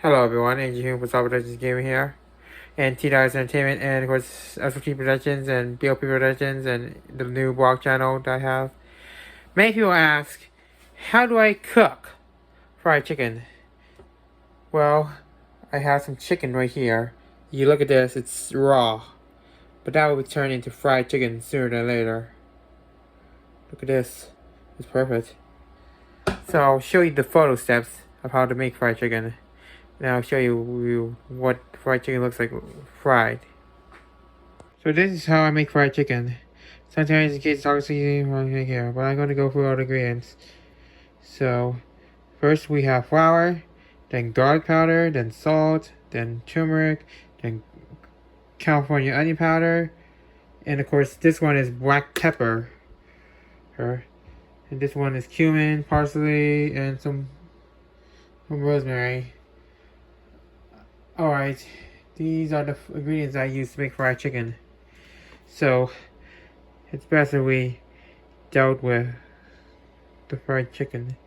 Hello everyone, Angie Huynh with Petitions Gaming here, and TDiSEntertainment, and of course SLT Productions and BOP Productions and the new blog channel that I have. Many people ask, how do I cook fried chicken? Well, I have some chicken right here. You look at this, it's raw, but that will be turned into fried chicken sooner than later. Look at this, it's perfect. So I'll show you the photo steps of how to make fried chicken. Now I'll show you what fried chicken looks like fried. So this is how I make fried chicken. Sometimes it gets obviously here, but I'm going to go through all the ingredients. So first we have flour, then garlic powder, then salt, then turmeric, then California onion powder, and of course this one is black pepper. And this one is cumin, parsley, and some rosemary. Alright, these are the ingredients I use to make fried chicken. So, it's best if we dealt with the fried chicken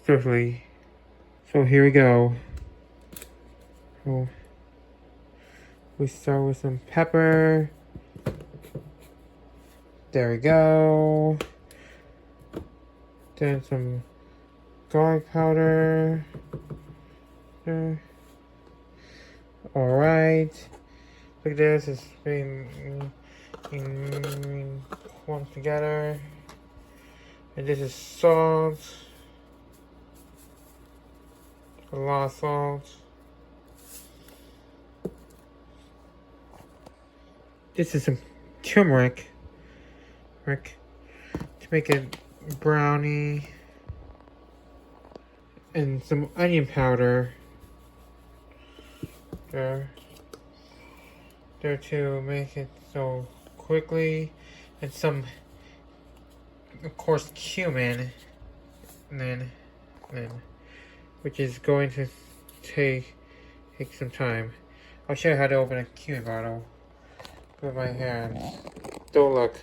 swiftly. So here we go. So, we start with some pepper. There we go. Then some garlic powder. There. Alright. Look at this, it's being clumped together. And this is salt. A lot of salt. This is some turmeric. To make it brownie. And some onion powder. There to make it so quickly, and some, of course, cumin, and then which is going to take some time. I'll show you how to open a cumin bottle with my hands. Don't look.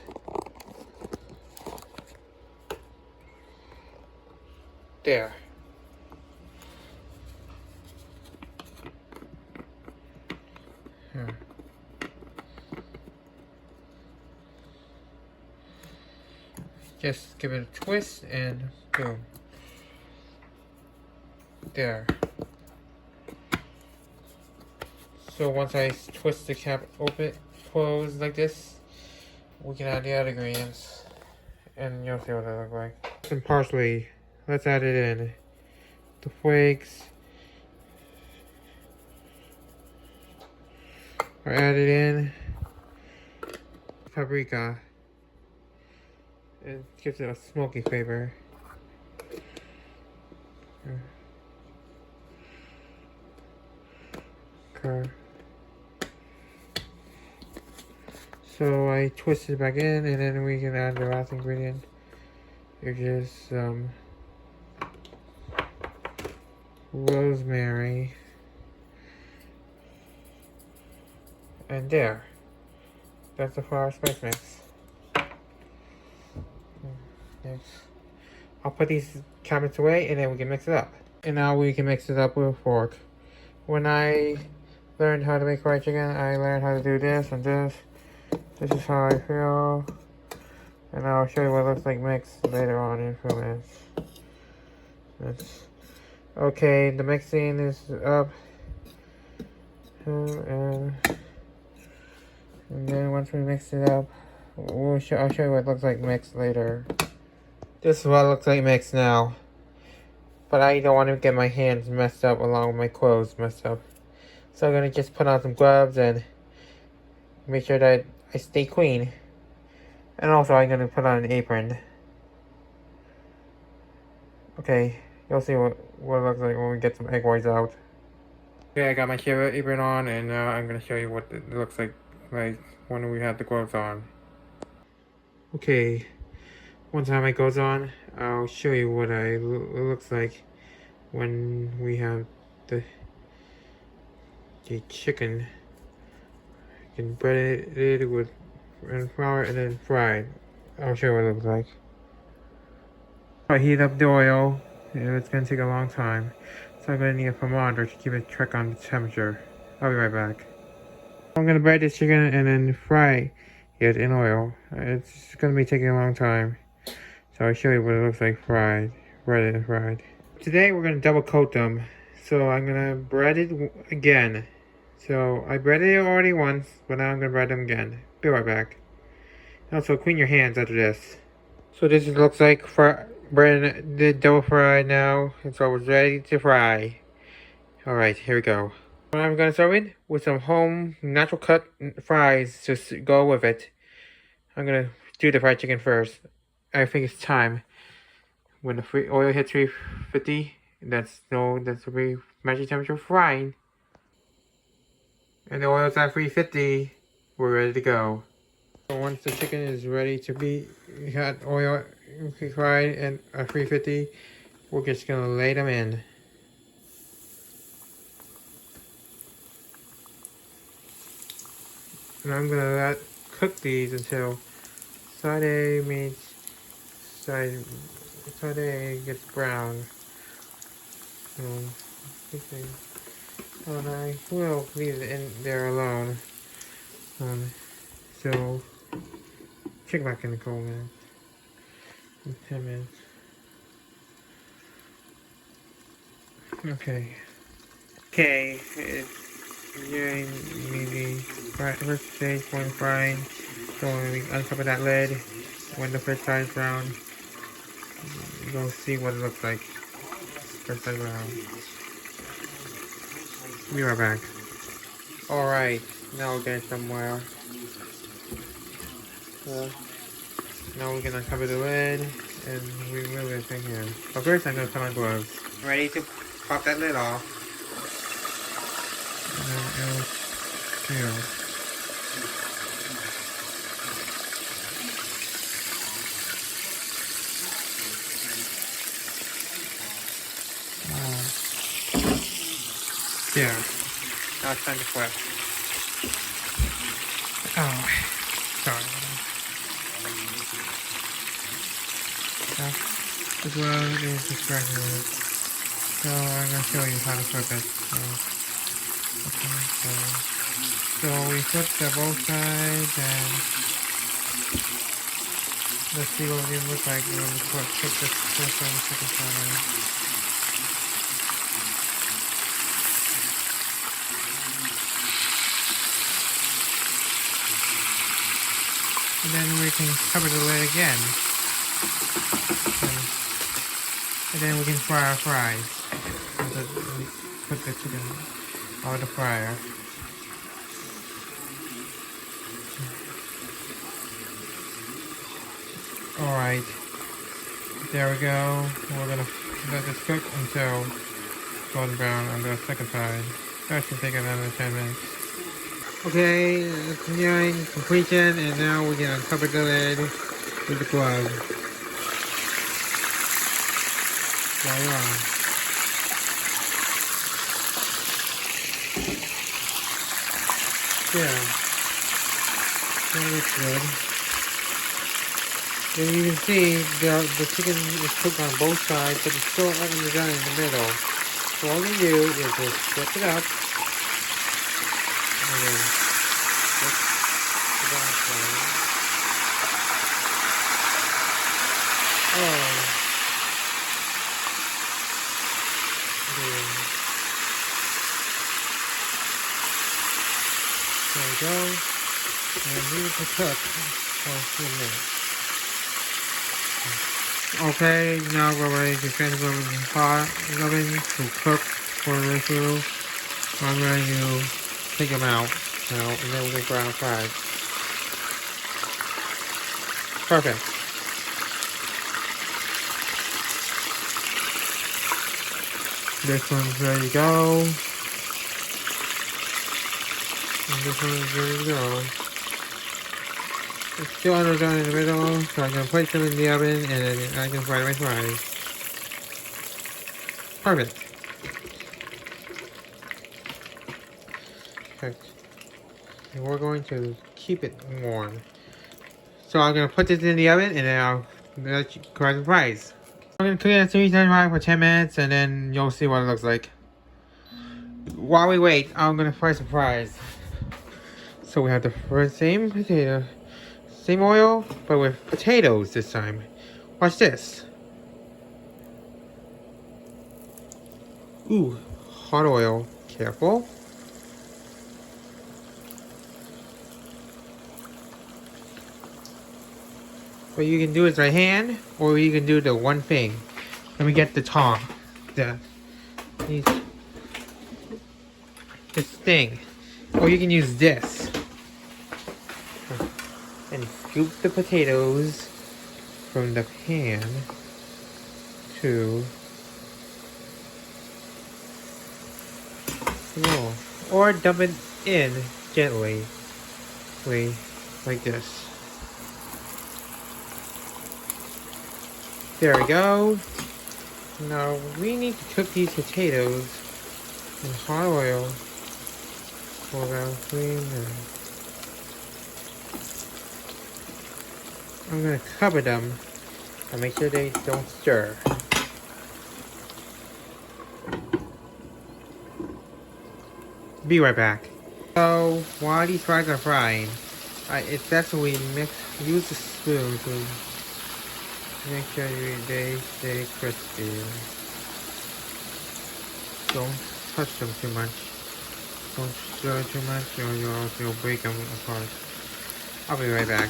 There. Just give it a twist and boom. There. So once I twist the cap open, close like this, we can add the other ingredients. And you'll see what they look like. Some parsley. Let's add it in. The flakes are added in. Paprika. It gives it a smoky flavor. Okay. So I twist it back in, and then we can add the last ingredient, which is rosemary. And there. That's the flour spice mix. Next, I'll put these cabinets away, and then we can mix it up. And now we can mix it up with a fork. When I learned how to make fried chicken, I learned how to do this and this. This is how I feel. And I'll show you what it looks like mixed later on in a few minutes. Okay, the mixing is up. And then once we mix it up, I'll show you what it looks like mixed later. This is what it looks like mixed now. But I don't want to get my hands messed up along with my clothes messed up. So I'm going to just put on some gloves and make sure that I stay clean. And also I'm going to put on an apron. Okay, you'll see what it looks like when we get some egg whites out. Okay, I got my apron on, and now I'm going to show you what it looks like when we have the gloves on. Okay. One time it goes on, I'll show you what it looks like when we have the chicken. You can bread it with flour and then fried. I'll show you what it looks like. I heat up the oil. It's gonna take a long time. So I'm gonna need a thermometer to keep a track on the temperature. I'll be right back. I'm gonna bread this chicken and then fry it in oil. It's gonna be taking a long time. So I'll show you what it looks like fried. Breaded and fried. Today we're gonna double coat them. So I'm gonna bread it again. So I breaded it already once, but now I'm gonna bread them again. Be right back. Also clean your hands after this. So this looks like bread the double fried now. And so it's ready to fry. Alright, here we go. What I'm gonna start with some home natural cut fries to go with it. I'm gonna do the fried chicken first. I think it's time. When the oil hits 350, that's the magic temperature for frying. And the oil's at 350, we're ready to go. So once the chicken is ready to be hot oil fried and at 350, we're just gonna lay them in. And I'm gonna cook these until sauté gets brown. And I will leave it in there alone. So check back in the cold minute. In 10 minutes. Okay. Okay, it's doing maybe first stage one frying. So when we uncover that lid, when the first side is brown, you'll see what it looks like. First side brown. Be right back. Alright, now we're getting somewhere. Now we're gonna cover the lid and we will get in here. But first I'm gonna put on gloves. Ready to pop that lid off. And then it'll seal. Yeah. Now it's time to flip. Oh, sorry. As well is distracting. So I'm gonna show you how to flip it. So we flip the both sides and let's see what it looks like when we flip this first one and second side. And then we can cover the lid again. And then we can fry our fries. Put the chicken on the fryer. Alright. There we go. We're gonna let this cook until golden brown on the second side. That should take another 10 minutes. Okay, it's nearing completion, and now we're gonna cover the lid with the glove. Voila. Yeah, that looks good. Then you can see the chicken is cooked on both sides, but it's still underdone in the middle. So all you do is just flip it up, and then flip the back side. Oh. There we go. And leave it to cook for a few minutes. Okay, now we're ready to finish the oven to cook for the review. So I'm ready to take them out now, and then we're going to brown fries. Perfect. This one's ready to go. And this one's ready to go. It's still underdone in the middle, so I'm going to place them in the oven and then I can fry my fries. Perfect. Perfect. And we're going to keep it warm. So I'm going to put this in the oven and then I'll let you fry the fries. I'm gonna cook it at 375 for 10 minutes and then you'll see what it looks like. While we wait, I'm gonna fry some fries. So we have the first same potato, same oil, but with potatoes this time. Watch this. Ooh, hot oil. Careful. What you can do is by hand, or you can do the one thing. Let me get the tong. This thing. Or you can use this. And scoop the potatoes from the pan to the bowl. Or dump it in gently. Like this. There we go. Now we need to cook these potatoes in hot oil for about 3 minutes. I'm gonna cover them and make sure they don't stir. Be right back. So while these fries are frying, it's best when we use the spoon to make sure they stay crispy. Don't touch them too much. Don't stir too much or you'll break them apart. I'll be right back.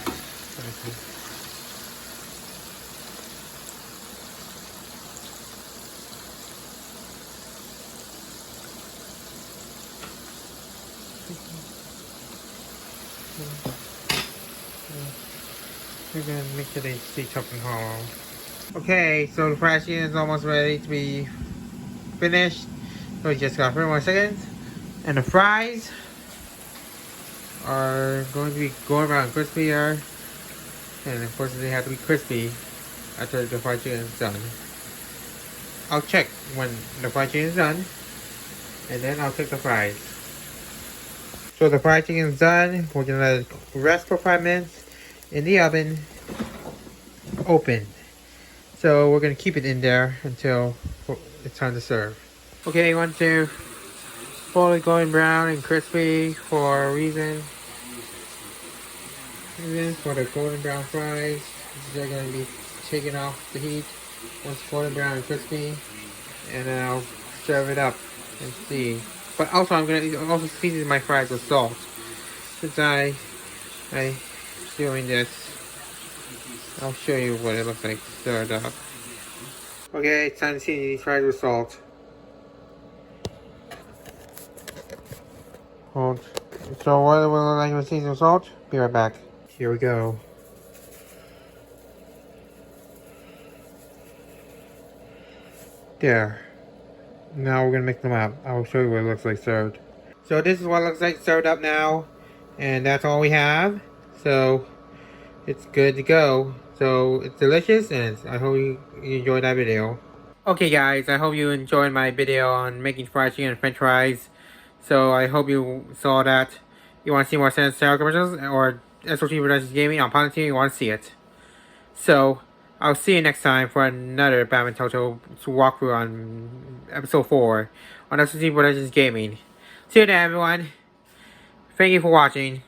We're gonna make sure they stay tough and hollow. Okay, so the fried chicken is almost ready to be finished. So we just got 3 more seconds. And the fries are going to be going around crispier. And of course they have to be crispy after the fried chicken is done. I'll check when the fried chicken is done. And then I'll check the fries. So the fried chicken is done. We're gonna let it rest for 5 minutes in the oven, open. So we're gonna keep it in there until it's time to serve. Okay, 1, 2, fully going brown and crispy for a reason. And then for the golden brown fries, they're gonna be taken off the heat once golden brown and crispy, and then I'll serve it up and see. But also I'm gonna also season my fries with salt since I doing this. I'll show you what it looks like stirred up. Okay, it's time to season these fries with salt. Hold. So what it will look like with season with salt? Be right back. Here we go. There. Now we're gonna mix them up. I'll show you what it looks like served. So this is what it looks like served up now. And that's all we have. So it's good to go. So it's delicious, and I hope you enjoyed that video. Okay guys, I hope you enjoyed my video on making fried chicken and french fries. So I hope you saw that. You want to see more Sans Sarah commercials or SOT Productions Gaming on Pilot Team, you want to see it. So I'll see you next time for another Batman Toto walkthrough on episode 4 on SOT Productions Gaming. See you then everyone. Thank you for watching.